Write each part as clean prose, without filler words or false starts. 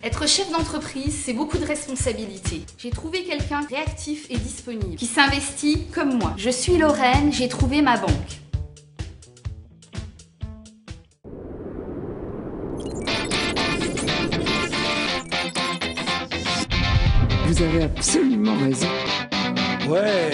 Être chef d'entreprise, c'est beaucoup de responsabilités. J'ai trouvé quelqu'un réactif et disponible, qui s'investit comme moi. Je suis Lorraine, j'ai trouvé ma banque. Vous avez absolument raison. Ouais.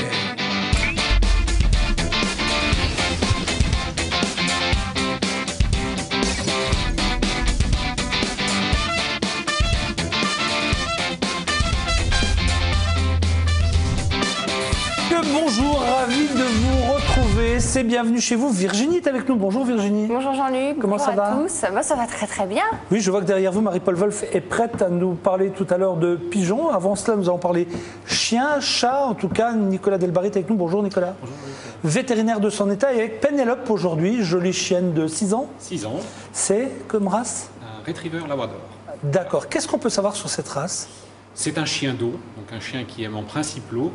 Bonjour, ravi de vous retrouver. C'est bienvenue chez vous. Virginie est avec nous. Bonjour Virginie. Bonjour Jean-Luc. Comment ça va? Tous. Ça va très très bien. Oui, je vois que derrière vous, Marie-Paul Wolf est prête à nous parler tout à l'heure de pigeons. Avant cela, nous allons parler chien, chat. En tout cas, Nicolas Delbarry est avec nous. Bonjour Nicolas. Bonjour. Vétérinaire de son état et avec Pénélope aujourd'hui, jolie chienne de 6 ans. 6 ans. C'est comme race? Un Retriever Labrador. D'accord. Qu'est-ce qu'on peut savoir sur cette race? C'est un chien d'eau, donc un chien qui aime en principe l'eau.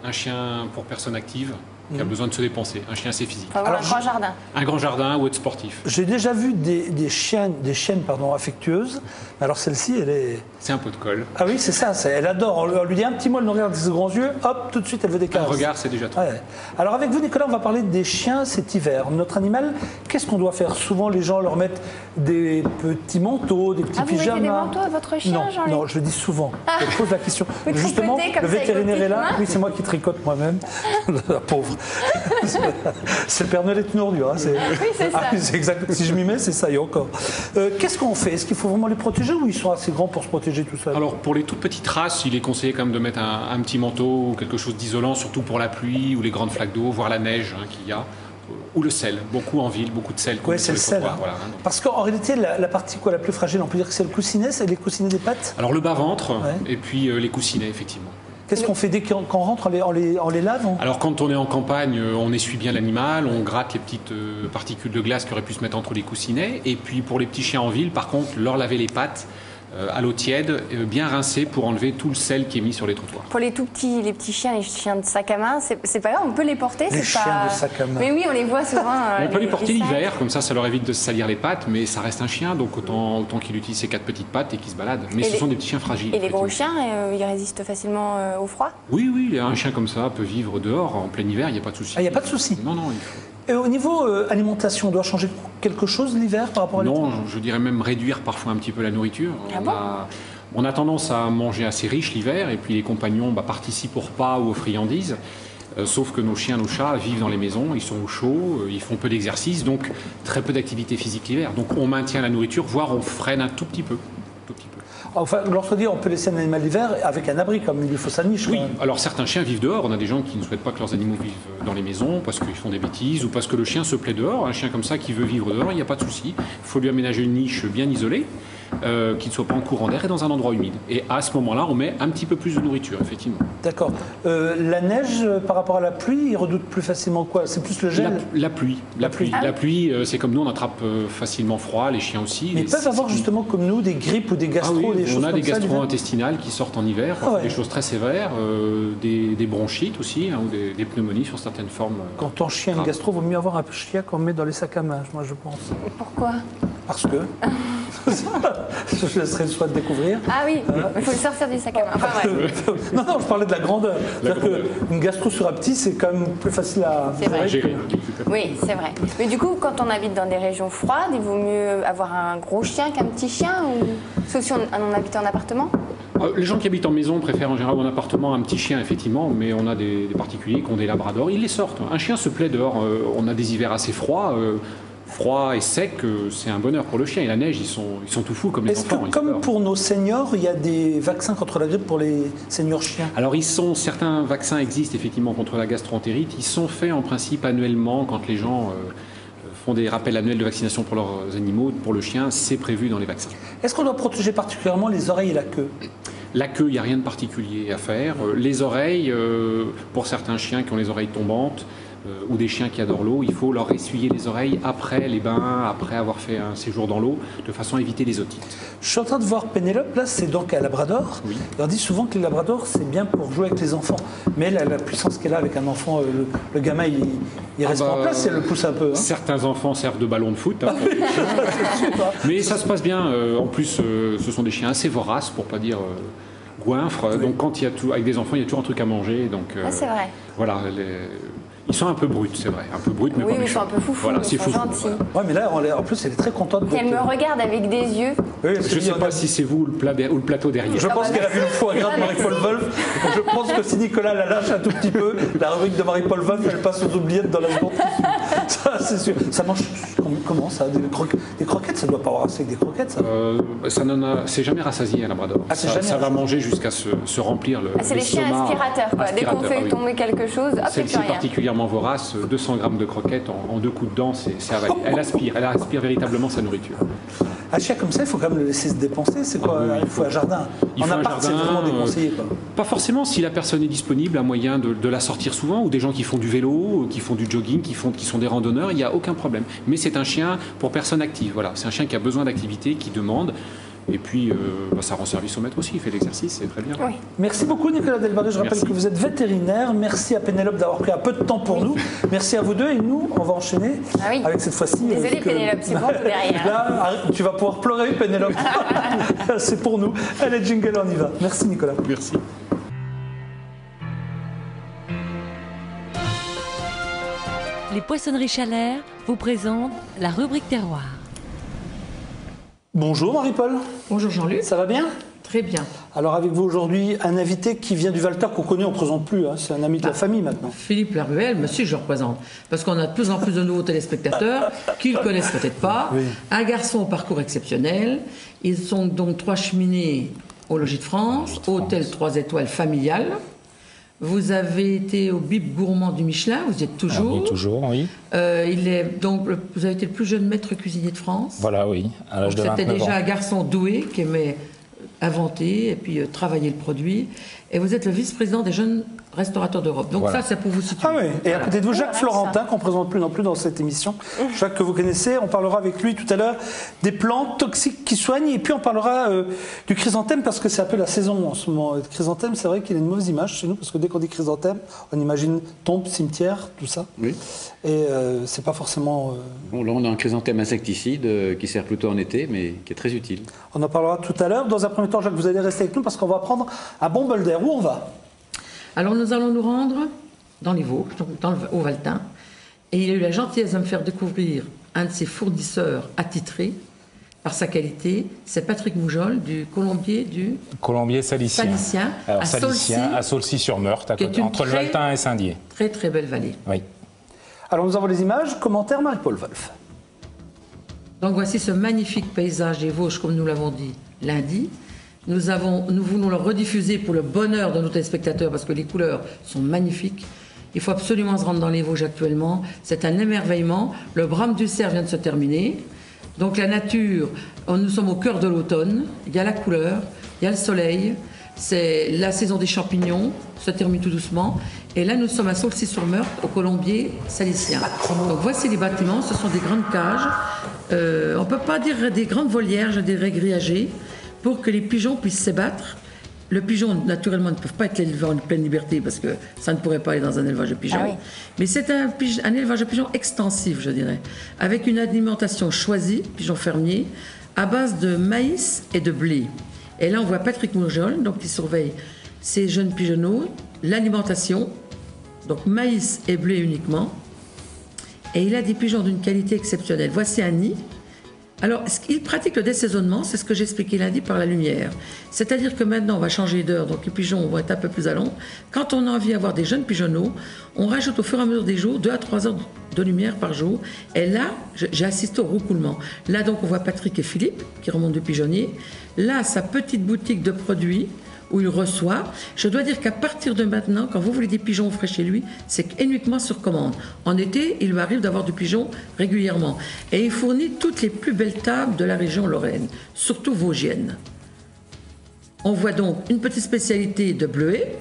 Un chien pour personnes actives qui a besoin de se dépenser, un chien assez physique. Enfin, un grand jardin. Un grand jardin ou être sportif. J'ai déjà vu des chiennes affectueuses, mais alors celle-ci, elle est... C'est un pot de colle. Ah oui, c'est ça, elle adore. On lui dit un petit mot, elle nous regarde avec ses grands yeux, hop, tout de suite, elle veut des caresses. Un regard, c'est déjà tout. Ouais. Alors avec vous, Nicolas, on va parler des chiens cet hiver. Notre animal, qu'est-ce qu'on doit faire? Souvent, les gens leur mettent des petits manteaux, des petits pyjamas. Vous mettez des manteaux à votre chien, Jean-Luc? Non, je dis souvent. Je pose la question. Vous Justement, tricotez comme le ça avec vétérinaire vos est là. petites mains? Oui, c'est moi qui tricote moi-même. La pauvre. C'est le Père Noël est une ordure. Hein. Oui, c'est ça. C'est exact. Si je m'y mets, c'est ça, il y a encore. Qu'est-ce qu'on fait? Est-ce qu'il faut vraiment les protéger ou ils sont assez grands pour se protéger tout seuls? Alors, pour les toutes petites races, il est conseillé quand même de mettre un petit manteau ou quelque chose d'isolant, surtout pour la pluie ou les grandes flaques d'eau, voire la neige qu'il y a. Ou le sel, beaucoup en ville, beaucoup de sel. Oui, c'est le sel. Hein. Voilà. Parce qu'en réalité, la partie la plus fragile, on peut dire que c'est le coussinet, c'est les coussinets des pattes? Alors le bas-ventre, et puis les coussinets, effectivement. Qu'est-ce qu'on fait dès qu'on rentre, on les lave? Alors quand on est en campagne, on essuie bien l'animal, on gratte les petites particules de glace qui auraient pu se mettre entre les coussinets. Et puis pour les petits chiens en ville, par contre, leur laver les pattes à l'eau tiède, bien rincée pour enlever tout le sel qui est mis sur les trottoirs. Pour les tout petits, les petits chiens, les chiens de sac à main, c'est pas grave, on peut les porter. Les chiens de sac à main. Mais oui, on les voit souvent. On peut les porter l'hiver, comme ça leur évite de se salir les pattes, mais ça reste un chien, donc autant qu'il utilise ses 4 petites pattes et qu'il se balade. Mais ce sont des petits chiens fragiles. Et les gros chiens, ils résistent facilement au froid? Oui, un chien comme ça peut vivre dehors en plein hiver, il n'y a pas de souci. Ah, il n'y a pas de souci? Non, il faut. Et au niveau alimentation, on doit changer quelque chose l'hiver par rapport à l'été? Non, je dirais même réduire parfois un petit peu la nourriture. On a tendance à manger assez riche l'hiver et puis les compagnons participent au repas ou aux friandises. Sauf que nos chiens, nos chats vivent dans les maisons, ils sont au chaud, ils font peu d'exercice, donc très peu d'activité physique l'hiver. Donc on maintient la nourriture, voire on freine un tout petit peu. Enfin, lorsqu'on dit on peut laisser un animal l'hiver avec un abri, comme il lui faut sa niche. Oui, alors certains chiens vivent dehors. On a des gens qui ne souhaitent pas que leurs animaux vivent dans les maisons parce qu'ils font des bêtises ou parce que le chien se plaît dehors. Un chien comme ça qui veut vivre dehors, il n'y a pas de souci. Il faut lui aménager une niche bien isolée, qui ne soit pas en courant d'air et dans un endroit humide. Et à ce moment-là, on met un petit peu plus de nourriture, effectivement. D'accord. La neige, par rapport à la pluie, il redoute plus facilement quoi? C'est plus le gel? La pluie. La pluie, c'est comme nous, on attrape facilement froid, les chiens aussi. Mais ils peuvent avoir justement comme nous des grippes ou des gastro, des choses comme ça? On a des gastro-intestinales qui sortent en hiver, des choses très sévères, des bronchites aussi, ou des pneumonies sur certaines formes. Quand ton chien a une gastro, il vaut mieux avoir un chien qu'on met dans les sacs à main, moi je pense. Pourquoi? Parce que... je laisserai le choix de découvrir. Ah oui, il faut le sortir du sac à main. Enfin, non, je parlais de la grandeur. Une gastro sur un petit, c'est quand même plus facile à gérer. Oui, c'est vrai. Mais du coup, quand on habite dans des régions froides, il vaut mieux avoir un gros chien qu'un petit chien, sauf si on habite en appartement? Les gens qui habitent en maison préfèrent en général en appartement un petit chien, effectivement, mais on a des particuliers qui ont des labradors, ils les sortent. Un chien se plaît dehors, on a des hivers assez froids. Froid et sec, c'est un bonheur pour le chien. Et la neige, ils sont tout fous comme les enfants. Est-ce que, comme pour nos seniors, il y a des vaccins contre la grippe pour les seniors chiens? Alors, certains vaccins existent effectivement contre la gastroentérite. Ils sont faits en principe annuellement quand les gens font des rappels annuels de vaccination pour leurs animaux. Pour le chien, c'est prévu dans les vaccins. Est-ce qu'on doit protéger particulièrement les oreilles et la queue? La queue, il n'y a rien de particulier à faire. Les oreilles, pour certains chiens qui ont les oreilles tombantes, ou des chiens qui adorent l'eau, il faut leur essuyer les oreilles après les bains, après avoir fait un séjour dans l'eau, de façon à éviter les otites. Je suis en train de voir Pénélope, là c'est donc un labrador. Oui. On dit souvent que les labradors c'est bien pour jouer avec les enfants, mais elle a la puissance qu'elle a avec un enfant, le gamin il reste pas en place si elle le pousse un peu. Hein. Certains enfants servent de ballon de foot, hein, mais ça se passe bien. En plus, ce sont des chiens assez voraces, pour pas dire goinfres. Oui. Donc quand il y a avec des enfants, il y a toujours un truc à manger. Donc c'est vrai. Voilà. Ils sont un peu bruts, c'est vrai. Un peu bruts, mais oui, pas méchants. Ils sont un peu foufous, voilà, ils sont gentils. Voilà. Ouais, mais là, en plus, elle est très contente. Elle me regarde avec des yeux. Oui, je ne sais pas si c'est vous ou le plateau derrière. Je pense qu'elle a vu le foie gras de Marie-Paul Wolf. Je pense que si Nicolas la lâche un tout petit peu, la rubrique de Marie-Paul Wolf, elle passe aux oubliettes dans la seconde. Ça, c'est sûr. Ça mange comment ça des croquettes, ça doit pas avoir assez avec des croquettes, ça c'est jamais rassasié un labrador. Ah, ça va manger jusqu'à se remplir le c'est les chiens aspirateurs, quoi. Dès qu'on fait tomber quelque chose, hop, celle-ci particulièrement vorace, 200 grammes de croquettes en 2 coups de dents, c'est avalé. Elle aspire véritablement sa nourriture. Un chien comme ça, il faut quand même le laisser se dépenser. C'est quoi? Il faut un jardin. En appart, c'est vraiment déconseillé. Pas forcément. Si la personne est disponible, un moyen de la sortir souvent, ou des gens qui font du vélo, qui font du jogging, qui sont des randonneurs, il n'y a aucun problème. Mais c'est un chien pour personnes actives. Voilà, c'est un chien qui a besoin d'activité, qui demande. Et puis, ça rend service au maître aussi, il fait l'exercice, c'est très bien. Oui. Merci beaucoup Nicolas Delbarré, je rappelle que vous êtes vétérinaire. Merci à Pénélope d'avoir pris un peu de temps pour nous. Merci à vous deux et nous, on va enchaîner avec cette fois-ci. Désolée Pénélope, c'est bon derrière. Là, tu vas pouvoir pleurer Pénélope. C'est pour nous. Allez, jingle, on y va. Merci Nicolas. Merci. Les Poissonneries Chalère vous présentent la rubrique terroir. Bonjour Marie-Paul. Bonjour Jean-Luc. Ça va bien? Très bien. Alors avec vous aujourd'hui, un invité qui vient du Val-d'Or qu'on connaît, on ne présente plus, hein. C'est un ami de la famille maintenant. Philippe Laruelle, monsieur, je le représente. Parce qu'on a de plus en plus de nouveaux téléspectateurs qui ne le connaissent peut-être pas. Oui. Un garçon au parcours exceptionnel. Ils sont donc 3 cheminées au Logis de France, hôtel 3 étoiles familial. Vous avez été au bib gourmand du Michelin, vous y êtes toujours. Oui, toujours, oui. Vous avez été le plus jeune maître cuisinier de France. Voilà, oui, à l'âge de 29 ans. C'était déjà un garçon doué qui aimait inventer et puis travailler le produit. Et vous êtes le vice-président des jeunes restaurateurs d'Europe. Donc ça, c'est pour vous situer. Ah oui, et à côté de vous, Jacques Florentin, qu'on ne présente plus non plus dans cette émission. Jacques que vous connaissez, on parlera avec lui tout à l'heure des plantes toxiques qui soignent. Et puis on parlera du chrysanthème, parce que c'est un peu la saison en ce moment. Le chrysanthème, c'est vrai qu'il a une mauvaise image chez nous, parce que dès qu'on dit chrysanthème, on imagine tombe, cimetière, tout ça. Oui. Et c'est pas forcément... Bon, là, on a un chrysanthème insecticide qui sert plutôt en été, mais qui est très utile. On en parlera tout à l'heure. Dans un premier temps, Jacques, vous allez rester avec nous, parce qu'on va prendre un bon bol d'air. Où on va? Alors nous allons nous rendre dans les Vosges, au Valtin, et il a eu la gentillesse de me faire découvrir un de ses fournisseurs attitrés par sa qualité, c'est Patrick Moujol du Colombier Salicien Alors, à Saulcy-sur-Meurthe, entre le Valtin et Saint-Dié. Très très belle vallée. Oui. Alors nous avons les images, commentaires Marie-Paul Wolf. Donc voici ce magnifique paysage des Vosges, comme nous l'avons dit lundi. Nous voulons le rediffuser pour le bonheur de nos téléspectateurs parce que les couleurs sont magnifiques. Il faut absolument se rendre dans les Vosges actuellement. C'est un émerveillement. Le brame du cerf vient de se terminer. Donc la nature, nous sommes au cœur de l'automne. Il y a la couleur, il y a le soleil. C'est la saison des champignons, se termine tout doucement. Et là, nous sommes à Saulcy-sur-Meurthe, au Colombier Salicien. Donc voici les bâtiments. Ce sont des grandes cages. On ne peut pas dire des grandes volières, je dirais grillagées, pour que les pigeons puissent s'ébattre. Le pigeon, naturellement, ne peut pas être élevé en pleine liberté parce que ça ne pourrait pas aller dans un élevage de pigeons. Ah oui. Mais c'est un élevage de pigeons extensif, je dirais, avec une alimentation choisie, pigeons fermiers, à base de maïs et de blé. Et là, on voit Patrick Mourjol, donc qui surveille ces jeunes pigeonneaux, l'alimentation, donc maïs et blé uniquement. Et il a des pigeons d'une qualité exceptionnelle. Voici un nid. Alors, il pratique le dessaisonnement, c'est ce que j'expliquais lundi par la lumière. C'est-à-dire que maintenant, on va changer d'heure, donc les pigeons vont être un peu plus à l'ombre. Quand on a envie d'avoir des jeunes pigeonneaux, on rajoute au fur et à mesure des jours 2 à 3 heures de lumière par jour. Et là, j'ai assisté au roucoulement. Là, donc, on voit Patrick et Philippe qui remontent du pigeonnier. Là, sa petite boutique de produits où il reçoit. Je dois dire qu'à partir de maintenant, quand vous voulez des pigeons frais chez lui, c'est uniquement sur commande. En été, il lui arrive d'avoir du pigeon régulièrement. Et il fournit toutes les plus belles tables de la région Lorraine, surtout vosgienne. On voit donc une petite spécialité de bleuet,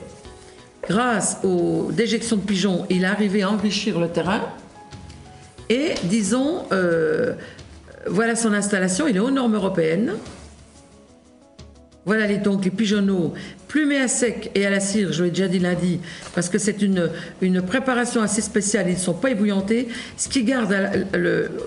grâce aux déjections de pigeons, il est arrivé à enrichir le terrain. Et disons, voilà son installation, il est aux normes européennes. Voilà donc les pigeonneaux plumés à sec et à la cire, je l'ai déjà dit lundi, parce que c'est une préparation assez spéciale, ils ne sont pas ébouillantés, ce qui garde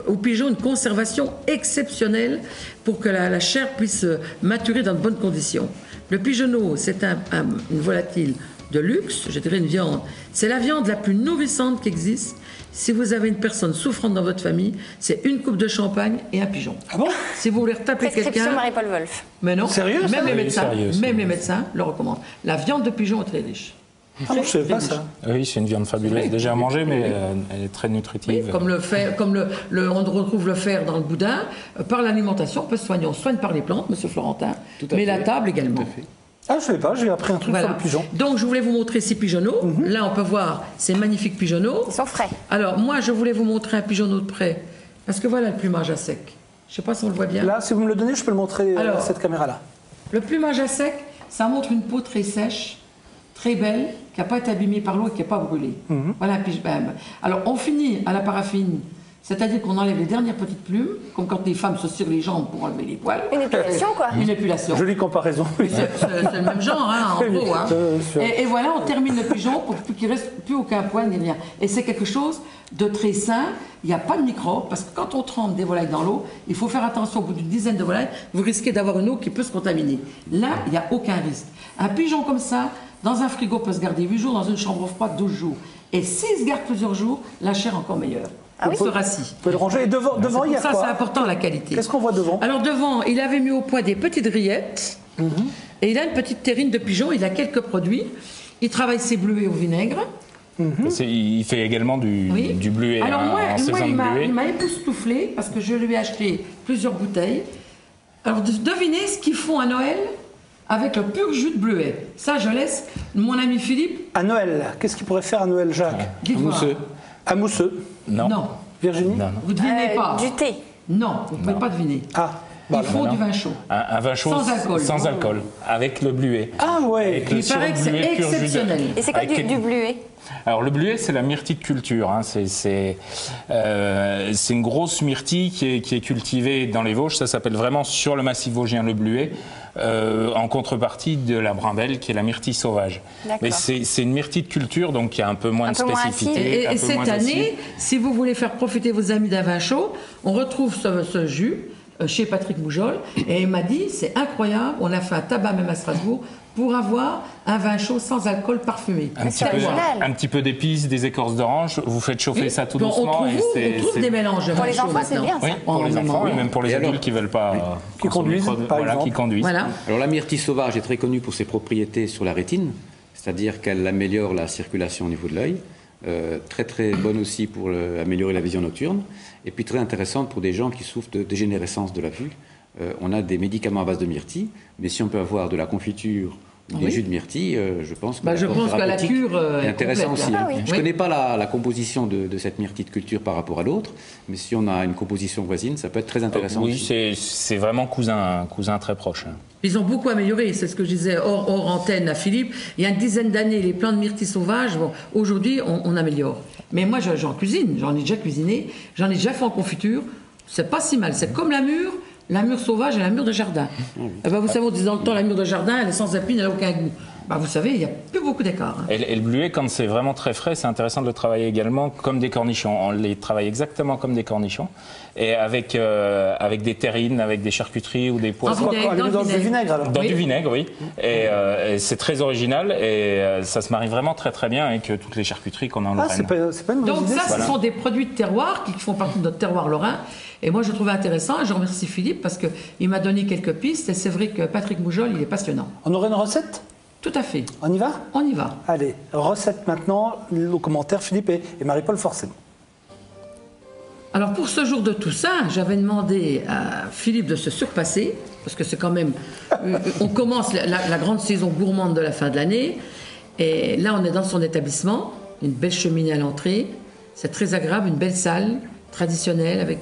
aux pigeons une conservation exceptionnelle pour que la chair puisse maturer dans de bonnes conditions. Le pigeonneau, c'est une volatile de luxe, je dirais une viande. C'est la viande la plus nourrissante qui existe. Si vous avez une personne souffrante dans votre famille, c'est une coupe de champagne et un pigeon. Ah bon? Si vous voulez retaper quelqu'un... Marie-Paul Wolf. Mais non, Sérieux, ça? même les Oui, médecins, sérieux, même les médecins le recommandent. La viande de pigeon est très riche. Ah non, je savais pas ça. Oui, c'est une viande fabuleuse. Déjà à manger, mais elle est très nutritive. Oui, comme le fer, on retrouve le fer dans le boudin, par l'alimentation, on peut se soigner. On se soigne par les plantes, monsieur Florentin, mais la table également. Ah, je savais pas, j'ai appris un truc sur le pigeon. Donc, je voulais vous montrer ces pigeonneaux. Là, on peut voir ces magnifiques pigeonneaux. Ils sont frais. Alors, moi, je voulais vous montrer un pigeonneau de près, parce que voilà le plumage à sec. Je ne sais pas si on le voit bien. Là, si vous me le donnez, je peux le montrer à cette caméra-là. Le plumage à sec, ça montre une peau très sèche, très belle, qui n'a pas été abîmée par l'eau et qui n'est pas brûlée. Voilà un pigeon. Alors, on finit à la paraffine. C'est-à-dire qu'on enlève les dernières petites plumes, comme quand les femmes se cirent les jambes pour enlever les poils. Une épilation, quoi. Une épilation. Jolie comparaison. C'est le même genre, hein, en gros. Hein. Et voilà, on termine le pigeon pour qu'il ne reste plus aucun poil ni rien. Et c'est quelque chose de très sain. Il n'y a pas de microbes, parce que quand on trempe des volailles dans l'eau, il faut faire attention. Au bout d'une dizaine de volailles, vous risquez d'avoir une eau qui peut se contaminer. Là, il n'y a aucun risque. Un pigeon comme ça, dans un frigo, peut se garder 8 jours, dans une chambre froide 12 jours. Et s'il se garde plusieurs jours, la chair est encore meilleure. Ah oui, se rassit. Vous pouvez le ranger. Et devant il y a ça, quoi? c'est important, la qualité. Qu'est-ce qu'on voit devant? Alors devant, il avait mis au point des petites rillettes. Et il a une petite terrine de pigeon. Il a quelques produits. Il travaille ses bleuets au vinaigre. Il fait également du bleuet. Alors moi, saison de bleuet. il m'a époustouflé parce que je lui ai acheté plusieurs bouteilles. Alors devinez ce qu'ils font à Noël avec le pur jus de bleuet. Ça, je laisse mon ami Philippe. À Noël, qu'est-ce qu'il pourrait faire à Noël, Jacques? Dites-moi. Mousseux. À mousseux. Non. Virginie? Non. Vous devinez pas. Du thé. Non, vous ne pouvez pas deviner. Ah, Il faut du vin chaud. Un vin chaud Sans alcool. Sans alcool, avec le bleuet. ah ouais. Avec le Il paraît que c'est sirop de bleuet pur jus de- exceptionnel. Et c'est quoi Avec du bleuet? Alors le bleuet, c'est la myrtille de culture. Hein. C'est une grosse myrtille qui est cultivée dans les Vosges. Ça s'appelle vraiment sur le massif vosgien le bleuet, en contrepartie de la brimelle qui est la myrtille sauvage. Mais c'est une myrtille de culture, donc qui a un peu moins de spécificité. Et cette année, si vous voulez faire profiter vos amis d'un vin chaud, on retrouve ce jus chez Patrick Moujol. Et il m'a dit, c'est incroyable, on a fait un tabac même à Strasbourg pour avoir un vin chaud sans alcool parfumé. Un petit peu d'épices, des écorces d'orange, vous faites chauffer ça tout doucement. On trouve des mélanges de vin Pour les chaud enfants, c'est maintenant. bien ça. Oui, pour les enfants et même pour les adultes qui ne veulent pas Qui conduisent, par exemple. qui conduisent. Voilà. Alors la myrtille sauvage est très connue pour ses propriétés sur la rétine, c'est-à-dire qu'elle améliore la circulation au niveau de l'œil, très très bonne aussi pour améliorer la vision nocturne, et puis très intéressante pour des gens qui souffrent de dégénérescence de la vue. On a des médicaments à base de myrtille, mais si on peut avoir de la confiture ou des jus de myrtille, je pense que la cure est intéressant complète, aussi. là. Je ne connais pas la composition de cette myrtille de culture par rapport à l'autre, mais si on a une composition voisine, ça peut être très intéressant aussi. Oui, c'est vraiment cousin très proche. Ils ont beaucoup amélioré, c'est ce que je disais hors antenne à Philippe. Il y a une dizaine d'années, les plants de myrtille sauvage, bon, aujourd'hui, on améliore. Mais moi, j'en cuisine, j'en ai déjà cuisiné, j'en ai déjà fait en confiture. C'est pas si mal, c'est comme la mûre sauvage et la mûre de jardin. Eh ben, vous savez, on dit dans le temps, la mûre de jardin, elle est sans épines, elle n'a aucun goût. Ben, vous savez, il n'y a plus beaucoup d'écart. Hein. Et le bleuet, quand c'est vraiment très frais, c'est intéressant de le travailler également comme des cornichons. On les travaille exactement comme des cornichons, et avec des terrines, avec des charcuteries ou des poissons. Dans du vinaigre, alors. Dans du vinaigre, oui. Et c'est très original, et ça se marie vraiment très très bien avec toutes les charcuteries qu'on a en Lorraine. C'est pas une mauvaise Donc idée, ça, ce sont des produits de terroir qui font partie de notre terroir lorrain. Et moi, je trouvais intéressant, et je remercie Philippe parce qu'il m'a donné quelques pistes, et c'est vrai que Patrick Moujol, il est passionnant. On aurait une recette? Tout à fait. On y va? On y va. Allez, recette maintenant, aux commentaires, Philippe et Marie-Paul forcément. Alors pour ce jour de Toussaint, j'avais demandé à Philippe de se surpasser, parce que c'est quand même... on commence la grande saison gourmande de la fin de l'année, et là on est dans son établissement, une belle cheminée à l'entrée, c'est très agréable, une belle salle traditionnelle avec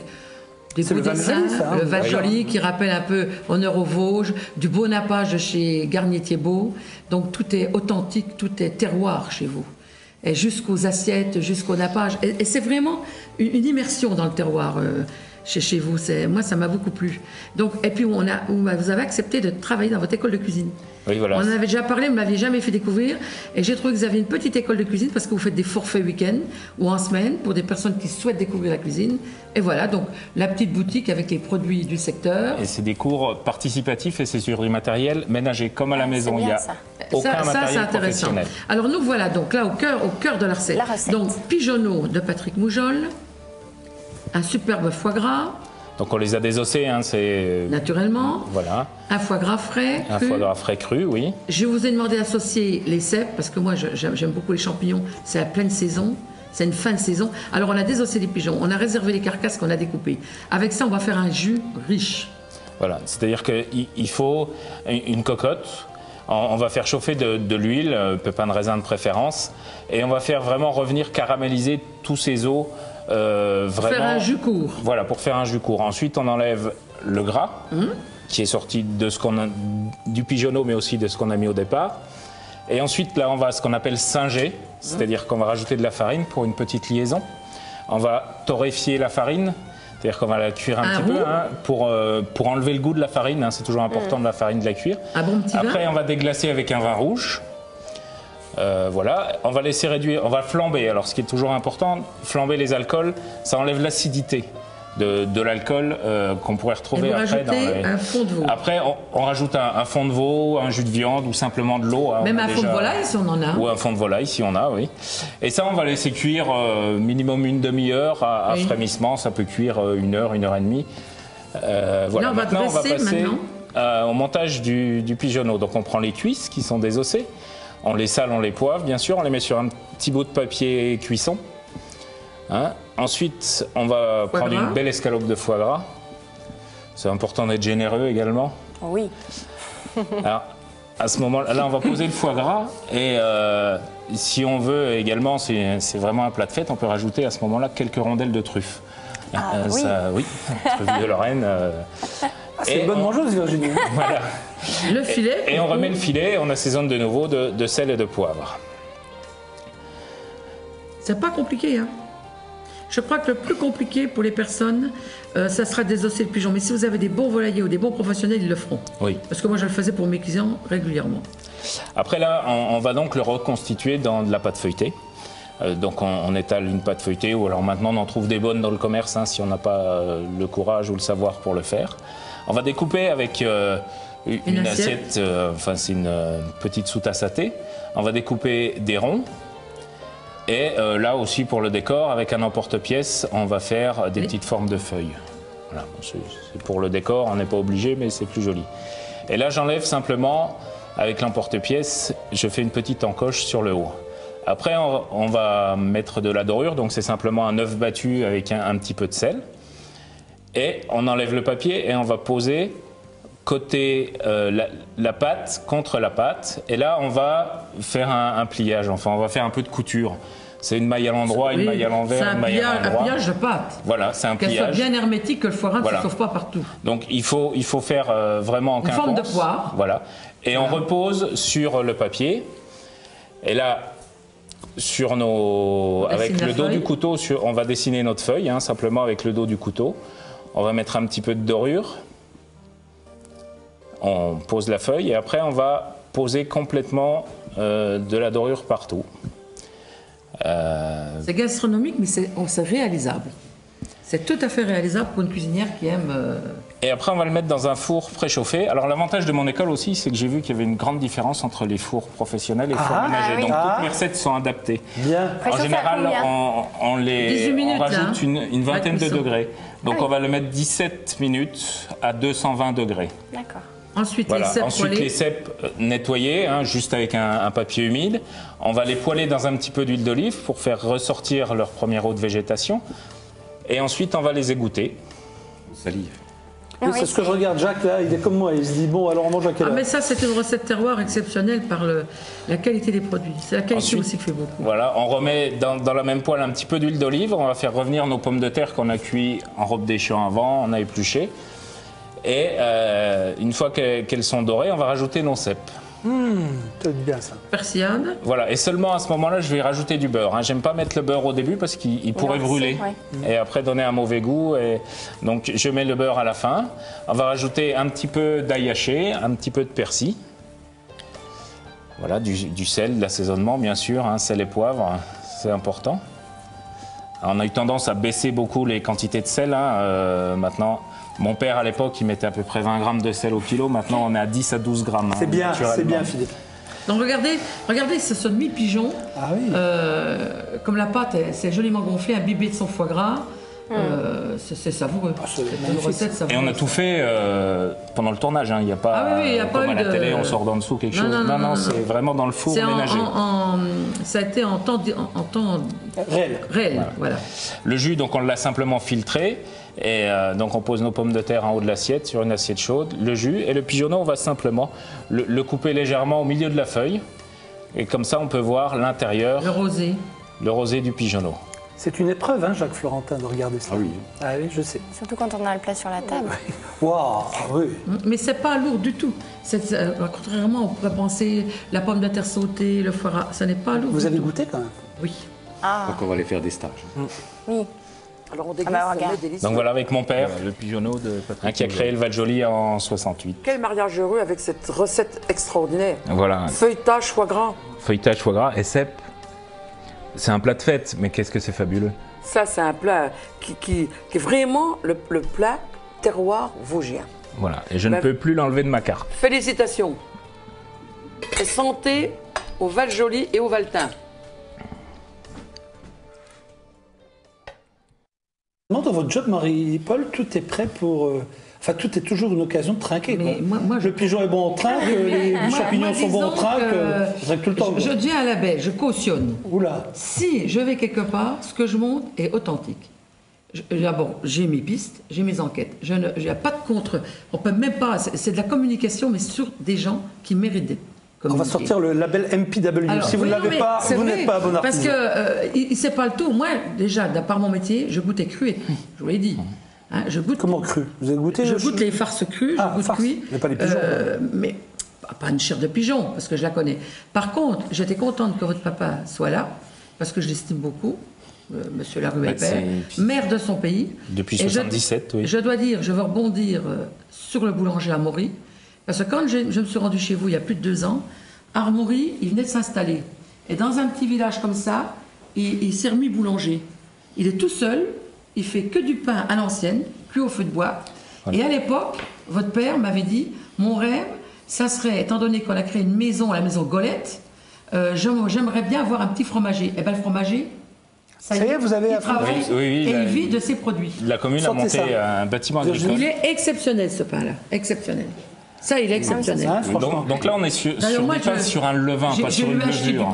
Des beaux dessins, le Val Joli qui rappelle un peu Honneur aux Vosges, du beau nappage de chez Garnier-Thiebaud. Donc tout est authentique, tout est terroir chez vous. Et jusqu'aux assiettes, jusqu'au nappage. Et c'est vraiment une immersion dans le terroir chez vous. Moi, ça m'a beaucoup plu. Donc, et puis, vous avez accepté de travailler dans votre école de cuisine. Oui, voilà. On en avait déjà parlé, vous ne m'aviez jamais fait découvrir. Et j'ai trouvé que vous aviez une petite école de cuisine parce que vous faites des forfaits week-end ou en semaine pour des personnes qui souhaitent découvrir la cuisine. Et voilà, donc la petite boutique avec les produits du secteur. Et c'est des cours participatifs et c'est sur du matériel ménager comme à la maison. Il y a aucun matériel professionnel. Alors nous voilà donc là au cœur de la recette. Donc pigeonneau de Patrick Moujol, un superbe foie gras. Donc on les a désossés, hein, c'est... Naturellement. Voilà. Un foie gras frais. Un foie gras frais cru, oui. Je vous ai demandé d'associer les cèpes, parce que moi j'aime beaucoup les champignons, c'est la pleine saison, c'est une fin de saison. Alors on a désossé les pigeons, on a réservé les carcasses qu'on a découpées. Avec ça on va faire un jus riche. Voilà, c'est-à-dire qu'il faut une cocotte, on va faire chauffer de l'huile, pépins de raisin de préférence, et on va faire vraiment revenir caraméliser tous ces os. Vraiment, pour faire un jus court. Voilà, pour faire un jus court. Ensuite, on enlève le gras, qui est sorti de du pigeonneau, mais aussi de ce qu'on a mis au départ. Et ensuite, là, on va ce qu'on appelle singer, c'est-à-dire qu'on va rajouter de la farine pour une petite liaison. On va torréfier la farine, c'est-à-dire qu'on va la cuire un petit peu pour enlever le goût de la farine. Hein, c'est toujours important de la farine de la cuire. Un bon petit Après, vin. on va déglacer avec un vin rouge. Voilà, on va laisser réduire, on va flamber. Alors, ce qui est toujours important, flamber les alcools, ça enlève l'acidité de l'alcool qu'on pourrait retrouver après. Un fond de veau. Après, on rajoute un fond de veau, un jus de viande ou simplement de l'eau. Même un fond de volaille si on en a. Ou un fond de volaille si on a, oui. Et ça, on va laisser cuire minimum une demi-heure à frémissement. Ça peut cuire 1 heure, 1 heure et demie. Voilà. Là, Maintenant, on va passer au montage du pigeonneau. Donc, on prend les cuisses qui sont désossées. On les sale, on les poivre, bien sûr. On les met sur un petit bout de papier cuisson. Hein. Ensuite, on va prendre une belle escalope de foie gras. C'est important d'être généreux également. Oui. Alors, à ce moment-là, on va poser le foie gras. Et si on veut également, c'est vraiment un plat de fête, on peut rajouter à ce moment-là quelques rondelles de truffes. Oui. Oui, truffe de Lorraine. C'est une bonne mangeuse, Virginie. Voilà. Le filet. Et on remet le filet, on assaisonne de nouveau de sel et de poivre. C'est pas compliqué, hein. Je crois que le plus compliqué pour les personnes, ça sera de désosser le pigeon. Mais si vous avez des bons volaillers ou des bons professionnels, ils le feront. Oui. Parce que moi, je le faisais pour mes clients régulièrement. Après là, on va donc le reconstituer dans de la pâte feuilletée. Donc on étale une pâte feuilletée, ou alors maintenant on en trouve des bonnes dans le commerce, hein, si on n'a pas le courage ou le savoir pour le faire. On va découper avec une assiette, enfin c'est une petite sous-tasse à thé. On va découper des ronds. Et là aussi pour le décor, avec un emporte-pièce, on va faire des petites formes de feuilles. Voilà, bon, c'est pour le décor, on n'est pas obligé, mais c'est plus joli. Et là j'enlève simplement, avec l'emporte-pièce, je fais une petite encoche sur le haut. Après on va mettre de la dorure, donc c'est simplement un œuf battu avec un petit peu de sel. Et on enlève le papier et on va poser côté la pâte contre la pâte. Et là, on va faire un pliage, enfin, on va faire un peu de couture. C'est une maille à l'endroit, une maille à l'envers, une maille à l'endroit. Un pliage de pâte. Voilà, c'est un pliage. Qu'elle soit bien hermétique, que le foie gras ne se sauve pas partout. Donc, il faut faire vraiment en quinconce. Une forme de poire. Voilà. Et on repose sur le papier. Et là, avec le dos du couteau, on va dessiner notre feuille, hein, simplement avec le dos du couteau. On va mettre un petit peu de dorure. On pose la feuille et après on va poser complètement de la dorure partout. C'est gastronomique, mais c'est réalisable. C'est tout à fait réalisable pour une cuisinière qui aime... Et après on va le mettre dans un four préchauffé. Alors l'avantage de mon école aussi, c'est que j'ai vu qu'il y avait une grande différence entre les fours professionnels et les fours ménagers. Donc toutes mes recettes sont adaptées. Bien. En général, on rajoute une vingtaine de degrés. Donc on va le mettre 17 minutes à 220 degrés. D'accord. Ensuite, voilà. Les cèpes nettoyés, hein, juste avec un papier humide. On va les poêler dans un petit peu d'huile d'olive pour faire ressortir leur première eau de végétation. Et ensuite, on va les égoutter. Salive. Oui, c'est ce que je regarde. Jacques, là, il est comme moi. Il se dit, bon, alors on mange à quelle heure? Mais ça, c'est une recette terroir exceptionnelle par la qualité des produits. C'est la qualité Ensuite, aussi qui fait beaucoup. Voilà, on remet dans la même poêle un petit peu d'huile d'olive. On va faire revenir nos pommes de terre qu'on a cuit en robe des champs avant, on a épluché. Et une fois qu'elles sont dorées, on va rajouter nos cèpes. C'est bien ça. Persillade. Voilà, et seulement à ce moment-là, je vais rajouter du beurre. J'aime pas mettre le beurre au début parce qu'il pourrait brûler et après donner un mauvais goût. Et donc, je mets le beurre à la fin. On va rajouter un petit peu d'ail haché, un petit peu de persil. Voilà, du sel, de l'assaisonnement, bien sûr, sel et poivre, c'est important. Alors, on a eu tendance à baisser beaucoup les quantités de sel. Maintenant, mon père, à l'époque, il mettait à peu près 20 grammes de sel au kilo. Maintenant, on est à 10 à 12 grammes. C'est bien, Philippe. Donc regardez ce demi-pigeon. Ah oui. Comme la pâte, c'est joliment gonflé, imbibé de son foie gras. C'est savoureux. C'est une recette savoureuse. Et on a tout fait pendant le tournage. Il n'y a pas, comme à la télé, on sort d'en dessous quelque chose. Non, c'est vraiment dans le four ménager. Ça a été en temps réel. Voilà. Le jus, donc on l'a simplement filtré. Et donc on pose nos pommes de terre en haut de l'assiette, sur une assiette chaude, le jus. Et le pigeonneau, on va simplement le couper légèrement au milieu de la feuille. Et comme ça, on peut voir l'intérieur. Le rosé du pigeonneau. C'est une épreuve, Jacques Florentin, de regarder ça. Ah oui. Ah oui, je sais. Surtout quand on a le plat sur la table. Waouh, oui. Mais c'est pas lourd du tout. Contrairement, on pourrait penser la pomme de terre sautée, le foie gras, ça n'est pas lourd. Vous avez goûté quand même? Oui. Donc on va aller faire des stages. Oui. Alors on déguste, ça met délicieux. Donc voilà, avec mon père, le pigeonneau de Patrick, qui a créé le Val-Joli en 68. Quel mariage heureux avec cette recette extraordinaire. Voilà. Feuilletage foie gras. Feuilletage foie gras et cèpes. C'est un plat de fête, mais qu'est-ce que c'est fabuleux. Ça, c'est un plat qui est vraiment le plat terroir vosgien. Voilà, et je ne peux plus l'enlever de ma carte. Félicitations. Et santé au Val-Joli et au Valtin. Dans votre job, Marie-Paul, tout est prêt pour... Enfin, tout est toujours une occasion de trinquer. Mais moi, le pigeon est bon en trinque, les champignons sont bons en trinque, c'est tout le temps. Je tiens à la baie, je cautionne. Oula. Si je vais quelque part, ce que je montre est authentique. D'abord, j'ai mes pistes, j'ai mes enquêtes. Il n'y a pas de contre... On peut même pas... C'est de la communication, mais sur des gens qui méritent d'être. On va sortir le label MPW. Alors, si vous ne l'avez pas, vous n'êtes pas un bon artisan. Parce que c'est pas le tout. Moi, déjà, par mon métier, je goûtais cru et cuit. Je vous l'ai dit. Je goûte. Comment cru? Vous avez goûté? Je goûte les farces crues, je goûte cuit. Mais pas les pigeons. Mais pas une chair de pigeon, parce que je la connais. Par contre, j'étais contente que votre papa soit là, parce que je l'estime beaucoup. Monsieur Laruelle-Père, maire de son pays. Depuis 1977, oui. Je dois dire, je veux rebondir sur le boulanger à Armory, parce que quand je me suis rendue chez vous il y a plus de 2 ans, Armory, il venait de s'installer. Et dans un petit village comme ça, il s'est remis boulanger. Il est tout seul, il fait que du pain à l'ancienne, cuit au feu de bois. Voilà. Et à l'époque, votre père m'avait dit, mon rêve, ça serait, étant donné qu'on a créé une maison, la maison Golette, j'aimerais bien avoir un petit fromager. Et bien le fromager, ça y est, vous avez travaille et il vit de ses produits. La commune a monté un bâtiment agricole. Il est exceptionnel ce pain-là, exceptionnel. Ça, il est exceptionnel. Donc là, on est sur des pains sur un levain, pas sur une levure.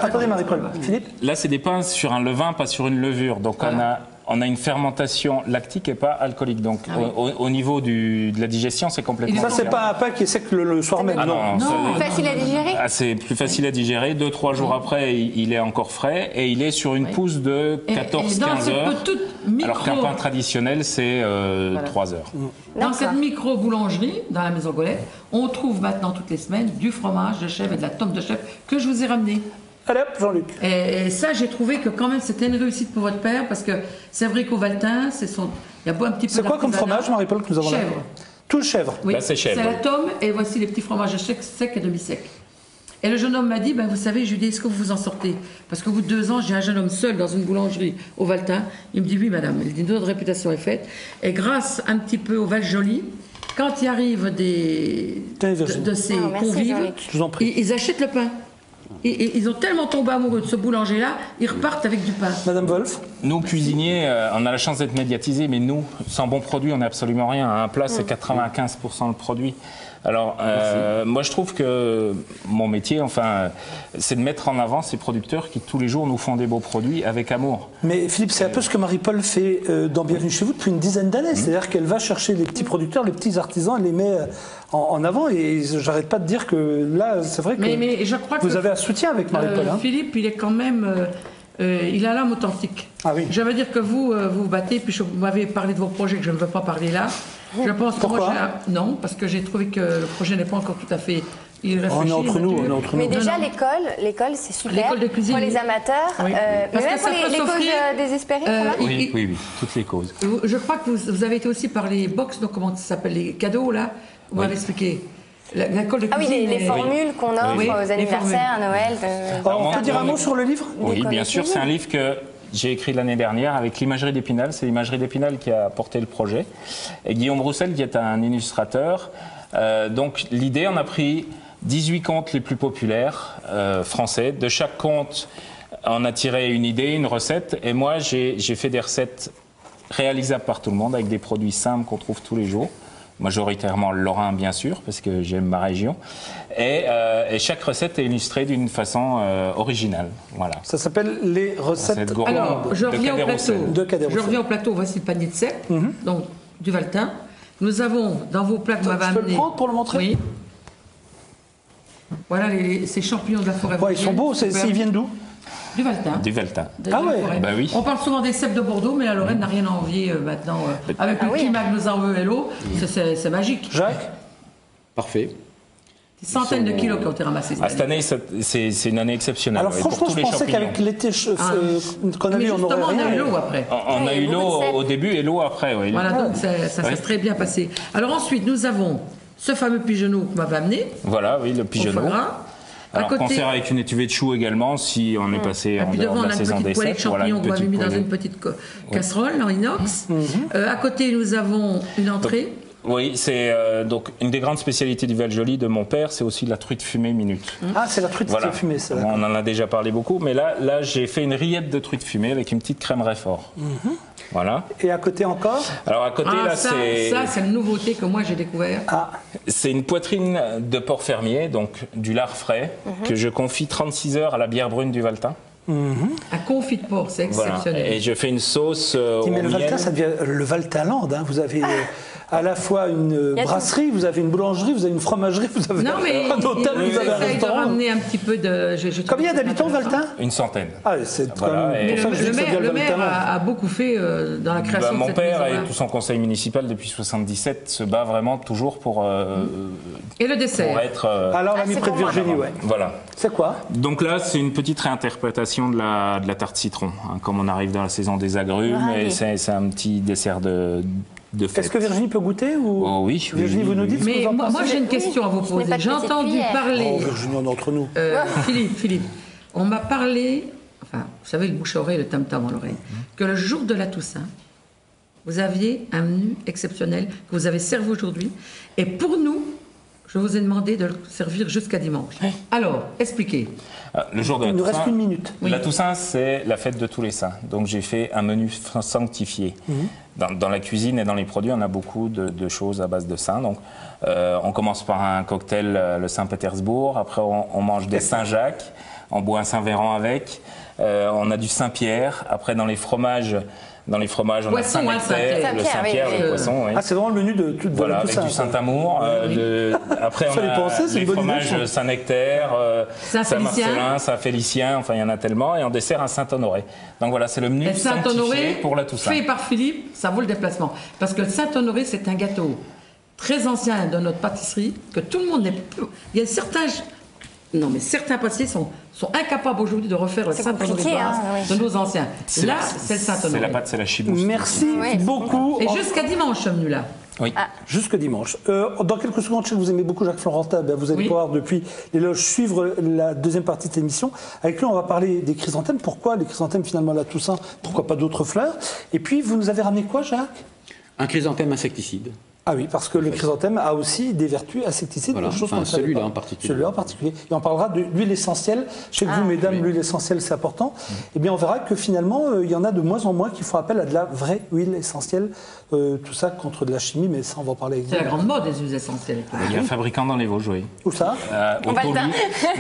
Attendez, Marie-Paul. Philippe. Là, c'est des pains sur un levain, pas sur une levure. Donc on a une fermentation lactique et pas alcoolique. Donc au niveau de la digestion, c'est complètement différent. Ça, c'est pas un pain qui est sec le soir même. Non. Plus facile à digérer. C'est plus facile à digérer. 2-3 jours après, il est encore frais et il est sur une pousse de 14-15 heures. Alors qu'un pain traditionnel, c'est 3 heures. Dans cette micro-boulangerie, dans la maison Golette, on trouve maintenant toutes les semaines du fromage de chèvre et de la tome de chèvre que je vous ai ramené. Allez hop, Jean-Luc. Et ça, j'ai trouvé que quand même c'était une réussite pour votre père, parce que c'est vrai qu'au Valtin, il y a un petit peu. C'est quoi comme fromage, Marie-Paul, que nous avons là? Chèvre. Tout le chèvre. Oui, là, c'est chèvre. C'est la tome, et voici les petits fromages secs et demi-secs. Et le jeune homme m'a dit, vous savez, je lui ai dit, est-ce que vous vous en sortez? Parce qu'au bout de 2 ans, j'ai un jeune homme seul dans une boulangerie au Valtin. Il me dit, oui, madame. Il dit, notre réputation est faite. Et grâce un petit peu au Val-Joli, quand il arrive de ces convives, ils achètent le pain. Et ils ont tellement tombé amoureux de ce boulanger-là, ils repartent avec du pain. Madame Wolf? Nous, cuisiniers, on a la chance d'être médiatisés, mais nous, sans bon produit, on n'a absolument rien. Un plat, c'est 95% le produit. Alors, moi, je trouve que mon métier, enfin, c'est de mettre en avant ces producteurs qui, tous les jours, nous font des beaux produits avec amour. Mais Philippe, c'est un peu ce que Marie-Paul fait dans Bienvenue chez vous depuis une dizaine d'années. C'est-à-dire qu'elle va chercher les petits producteurs, les petits artisans, elle les met en avant. Et j'arrête pas de dire que là, c'est vrai que mais je crois vous avez un soutien avec Marie-Paul. Philippe, il est quand même... il a l'âme authentique. Ah oui. Je veux dire que vous vous battez, puis vous m'avez parlé de vos projets que je ne veux pas parler là. Je pense que Pourquoi non, parce que j'ai trouvé que le projet n'est pas encore tout à fait réfléchi. On est entre nous, Mais déjà, l'école, c'est super. L'école de cuisine, pour les amateurs, oui. mais Parce même que pour ça peut les causes s'offrir, désespérées. Oui, toutes les causes. Je crois que vous avez été aussi par les box, donc comment ça s'appelle, les cadeaux là. Vous m'avez expliqué. L'école de Ah oui, cuisine. les formules qu'on offre aux anniversaires, à Noël. On peut dire un mot sur le livre? Oui, bien sûr, c'est un livre que j'ai écrit l'année dernière avec l'imagerie d'Épinal. C'est l'imagerie d'Épinal qui a porté le projet. Et Guillaume Roussel, qui est un illustrateur. Donc l'idée, on a pris 18 contes les plus populaires français. De chaque conte, on a tiré une idée, une recette. Et moi, j'ai fait des recettes réalisables par tout le monde avec des produits simples qu'on trouve tous les jours. Majoritairement le lorrain, bien sûr, parce que j'aime ma région. Et chaque recette est illustrée d'une façon originale. Voilà. Ça s'appelle les recettes. Alors, je reviens au plateau. Je reviens au plateau. Voici le panier de cèpe, donc du Valtin. Nous avons dans vos plats que vous m'avez amené. Je peux le prendre pour le montrer? Oui. Voilà ces champignons de la forêt. Ouais, ils sont beaux. Ils viennent d'où? Du Valtin. Du Valtin. Ah ouais. Bah oui. On parle souvent des cèpes de Bordeaux, mais la Lorraine n'a rien à envier maintenant. Avec le climat que nous en veut et l'eau, c'est magique. Jacques? Parfait. Des centaines de kilos qui ont été ramassés cette année. C'est une année exceptionnelle. Alors franchement, je pensais qu'avec l'été qu'on a eu, on aurait on a eu rien. l'eau après. On a eu l'eau au début et l'eau après. Oui. Voilà, donc ça s'est très bien passé. Alors ensuite, nous avons ce fameux pigeonneau que m'avait amené. Voilà, oui, le pigeonneau. Alors, côté... conserve avec une étuvée de choux également, si on est passé en dehors de la saison des poêlée de champignons qu'on avait mis dans une petite casserole en inox. À côté, nous avons une entrée. Oui, c'est donc une des grandes spécialités du Val-Joli de mon père, c'est aussi la truite fumée minute. Ah, c'est la truite fumée, ça. On en a déjà parlé beaucoup, mais là j'ai fait une rillette de truite fumée avec une petite crème Réfort. Voilà. Et à côté encore? Alors à côté, là, c'est... Ça, c'est une nouveauté que moi j'ai découvert. Ah. C'est une poitrine de porc fermier, donc du lard frais, que je confie 36 heures à la bière brune du Valtin. Un confit de porc, c'est exceptionnel. Voilà. Et je fais une sauce mais le Valtin, ça devient le Valtinland. Hein. Vous avez à la fois une brasserie, vous avez une boulangerie, vous avez une fromagerie, vous avez un hôtel, vous avez un restaurant. De ramener un petit peu de... Combien d'habitants, Valtin? Une centaine. Ah, c'est voilà, pour ça que je dis que ça devient le maire a beaucoup fait dans la création de mon cette père maison, et tout son conseil municipal depuis 77 se bat vraiment toujours pour... et le dessert pour être, alors, l'ami près de Virginie, ouais. Voilà. C'est quoi? Donc là, c'est une petite réinterprétation de la tarte citron. Hein, comme on arrive dans la saison des agrumes, et c'est un petit dessert de fête. Est-ce que Virginie peut goûter ou... Oh oui. Virginie, vous nous dites ce que vous en pensez? Moi, j'ai une question à vous poser. J'ai entendu parler... Oh, Virginie, on est entre nous. Philippe, on m'a parlé... Enfin, vous savez, le bouche à oreille, le tam-tam en l'oreille. Que le jour de la Toussaint, vous aviez un menu exceptionnel que vous avez servi aujourd'hui. Et pour nous, je vous ai demandé de le servir jusqu'à dimanche. Alors, expliquez. Le jour de la Il nous Toussaint, reste une minute. La Toussaint, c'est la fête de tous les saints. Donc j'ai fait un menu sanctifié. Dans la cuisine et dans les produits, on a beaucoup de choses à base de saints. Donc on commence par un cocktail, le Saint-Pétersbourg. Après, on mange des Saint-Jacques. On boit un Saint-Véran avec. On a du Saint-Pierre. Après, dans les fromages, on a Saint-Nectaire, le Saint-Pierre, le poisson. Oui. Ah, c'est vraiment le menu de tout voilà, avec ça, du Saint-Amour. Après, on a les fromages Saint-Nectaire, Saint-Marcellin, Saint-Félicien, enfin, il y en a tellement. Et en dessert, un Saint-Honoré. Donc voilà, c'est le menu sanctifié pour la Toussaint. Fait par Philippe, ça vaut le déplacement. Parce que le Saint-Honoré, c'est un gâteau très ancien de notre pâtisserie, que tout le monde n'est plus... Il y a certains... Non, mais certains pâtissiers sont incapables aujourd'hui de refaire le Saint-Honoré de nos anciens. Là, c'est le Saint-Honoré. C'est la pâte, c'est la chibousse. Merci beaucoup. Et jusqu'à dimanche, ce menu-là. Oui. Jusque dimanche. Dans quelques secondes, je sais que vous aimez beaucoup Jacques Florentin. Vous allez pouvoir, depuis les loges, suivre la deuxième partie de l'émission. Avec lui, on va parler des chrysanthèmes. Pourquoi les chrysanthèmes, finalement, la Toussaint? Pourquoi pas d'autres fleurs? Et puis, vous nous avez ramené quoi, Jacques? Un chrysanthème insecticide. Ah oui, parce que le chrysanthème a aussi des vertus insecticides. Voilà, des choses qu'on ne savait celui-là pas. en particulier. Celui-là en particulier. Et on parlera de l'huile essentielle. Je sais que vous, mesdames, oui. l'huile essentielle, c'est important. Eh bien, on verra que finalement, il y en a de moins en moins qui font appel à de la vraie huile essentielle. Tout ça contre de la chimie, mais ça, on va en parler avec vous. C'est la grande mode des huiles essentielles. Il y a un fabricant dans les Vosges, oui. Où ça Au Volta.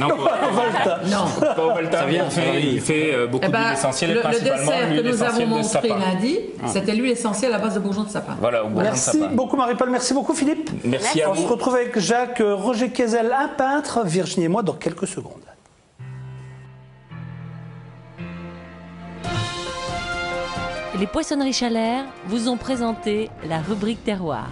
Non, Volta. Non. pas au Volta, mais il fait beaucoup Eh ben, d'huile essentielle et le principalement dessert que l'huile nous avons essentielle de montré sapin. lundi, c'était l'huile essentielle à base de bourgeons de sapin. Voilà, au bourgeon de Merci sapin. beaucoup, Marie-Paul. Merci beaucoup, Philippe. Merci à On se vous. retrouve avec Jacques, Roger Kezel, un peintre, Virginie et moi dans quelques secondes. Les poissonneries Chalère vous ont présenté la rubrique terroir.